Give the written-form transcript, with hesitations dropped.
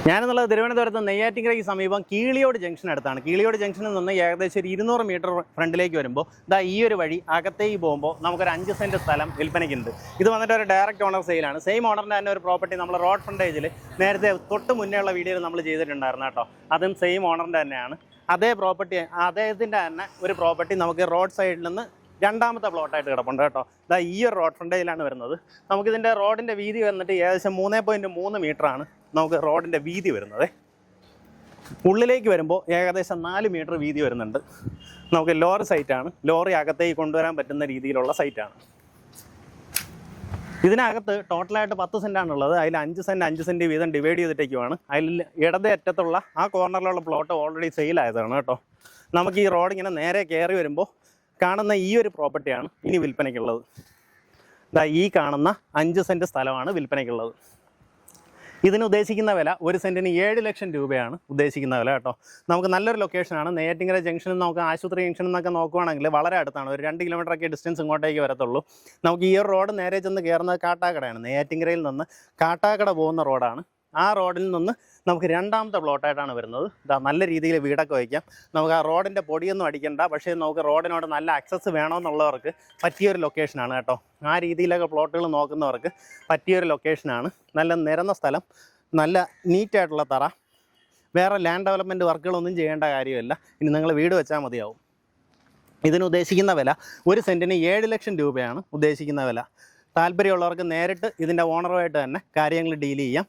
ഞാനെന്നുള്ളത് തിരുവനന്തപുരത്ത് നെയ്യാറ്റിൻകരയ്ക്ക് സമീപം കീളിയോട് ജംഗ്ഷൻ അടുത്താണ്. കീളിയോട് ജംഗ്ഷനിൽ നിന്ന് ഏകദേശം ഒരു 200 മീറ്റർ ഫ്രണ്ടിലേക്ക് വരുമ്പോൾ ഈ ഒരു വഴി അകത്തേക്ക് പോകുമ്പോൾ നമുക്കൊരു 5 സെൻറ്റ് സ്ഥലം വിൽപ്പനയ്ക്കുണ്ട്. ഇത് വന്നിട്ട് ഒരു ഡയറക്റ്റ് ഓണർ സെയിലാണ്. സെയിം ഓണറിൻ്റെ തന്നെ ഒരു പ്രോപ്പർട്ടി നമ്മൾ റോഡ് ഫ്രണ്ടേജിൽ നേരത്തെ തൊട്ട് മുന്നേ ഉള്ള വീഡിയോയിൽ നമ്മൾ ചെയ്തിട്ടുണ്ടായിരുന്നു കേട്ടോ. അതും സെയിം ഓണറിൻ്റെ തന്നെയാണ്. അതേ പ്രോപ്പർട്ടി, അദ്ദേഹത്തിൻ്റെ തന്നെ ഒരു പ്രോപ്പർട്ടി നമുക്ക് റോഡ് സൈഡിൽ നിന്ന് രണ്ടാമത്തെ പ്ലോട്ടായിട്ട് കിടപ്പുണ്ട് കേട്ടോ. ഈ ഒരു റോഡ് ഫ്രണ്ടേജിലാണ് വരുന്നത്. നമുക്കിതിൻ്റെ റോഡിൻ്റെ വീതി വന്നിട്ട് ഏകദേശം 3.3 മീറ്ററാണ് നമുക്ക് റോഡിൻ്റെ വീതി വരുന്നത്. ഉള്ളിലേക്ക് വരുമ്പോൾ ഏകദേശം 4 മീറ്റർ വീതി വരുന്നുണ്ട്. നമുക്ക് ലോറി സൈറ്റാണ്. ലോറി അകത്തേക്ക് കൊണ്ടുവരാൻ പറ്റുന്ന രീതിയിലുള്ള സൈറ്റാണ്. ഇതിനകത്ത് ടോട്ടലായിട്ട് 10 സെൻറ്റാണുള്ളത്. അതിൽ 5 സെൻറ്റ് വീതം ഡിവൈഡ് ചെയ്തിട്ടേക്കുവാണ്. അതിൽ ഇടതേ അറ്റത്തുള്ള ആ കോർണറിലുള്ള പ്ലോട്ട് ഓൾറെഡി സെയിലായതാണ് കേട്ടോ. നമുക്ക് ഈ റോഡ് ഇങ്ങനെ നേരെ കയറി വരുമ്പോൾ കാണുന്ന ഈ ഒരു പ്രോപ്പർട്ടിയാണ് ഇനി വിൽപ്പനയ്ക്കുള്ളത്. ഈ കാണുന്ന 5 സെൻറ്റ് സ്ഥലമാണ് വിൽപ്പനയ്ക്കുള്ളത്. ഇതിന് ഉദ്ദേശിക്കുന്ന വില 1 സെൻറ്റിന് 7 ലക്ഷം രൂപയാണ് ഉദ്ദേശിക്കുന്ന വില കേട്ടോ. നമുക്ക് നല്ലൊരു ലൊക്കേഷനാണ്. നെയ്യാറ്റിൻകര ജംഗ്ഷനിൽ നമുക്ക് ആശുപത്രി ജംഗ്ഷനിൽ നിന്നൊക്കെ നോക്കുകയാണെങ്കിൽ വളരെ അടുത്താണ്. ഒരു 2 കിലോമീറ്ററൊക്കെ ഡിസ്റ്റൻസ് ഇങ്ങോട്ടേക്ക് വരത്തുള്ളൂ. നമുക്ക് ഈ ഒരു റോഡ് നേരെ ചെന്ന് കയറുന്നത് കാട്ടാക്കടയാണ്. നെയ്യാറ്റിൻകരയിൽ നിന്ന് കാട്ടാക്കട പോകുന്ന റോഡാണ്. ആ റോഡിൽ നിന്ന് നമുക്ക് രണ്ടാമത്തെ പ്ലോട്ടായിട്ടാണ് വരുന്നത്. നല്ല രീതിയിൽ വീടൊക്കെ വയ്ക്കാം. നമുക്ക് ആ റോഡിൻ്റെ പൊടിയൊന്നും അടിക്കണ്ട. പക്ഷേ നമുക്ക് റോഡിനോട് നല്ല ആക്സസ് വേണമെന്നുള്ളവർക്ക് പറ്റിയൊരു ലൊക്കേഷനാണ് കേട്ടോ. ആ രീതിയിലൊക്കെ പ്ലോട്ടുകൾ നോക്കുന്നവർക്ക് പറ്റിയൊരു ലൊക്കേഷനാണ്. നല്ല നിരന്ന സ്ഥലം, നല്ല നീറ്റായിട്ടുള്ള തറ. വേറെ ലാൻഡ് ഡെവലപ്മെൻറ്റ് വർക്കുകളൊന്നും ചെയ്യേണ്ട കാര്യമില്ല. ഇനി നിങ്ങൾ വീട് വെച്ചാൽ മതിയാവും. ഇതിന് ഉദ്ദേശിക്കുന്ന വില 1 സെൻറ്റിന് 7 ലക്ഷം രൂപയാണ് ഉദ്ദേശിക്കുന്ന വില. താല്പര്യമുള്ളവർക്ക് നേരിട്ട് ഇതിൻ്റെ ഓണറുമായിട്ട് തന്നെ കാര്യങ്ങൾ ഡീൽ ചെയ്യാം.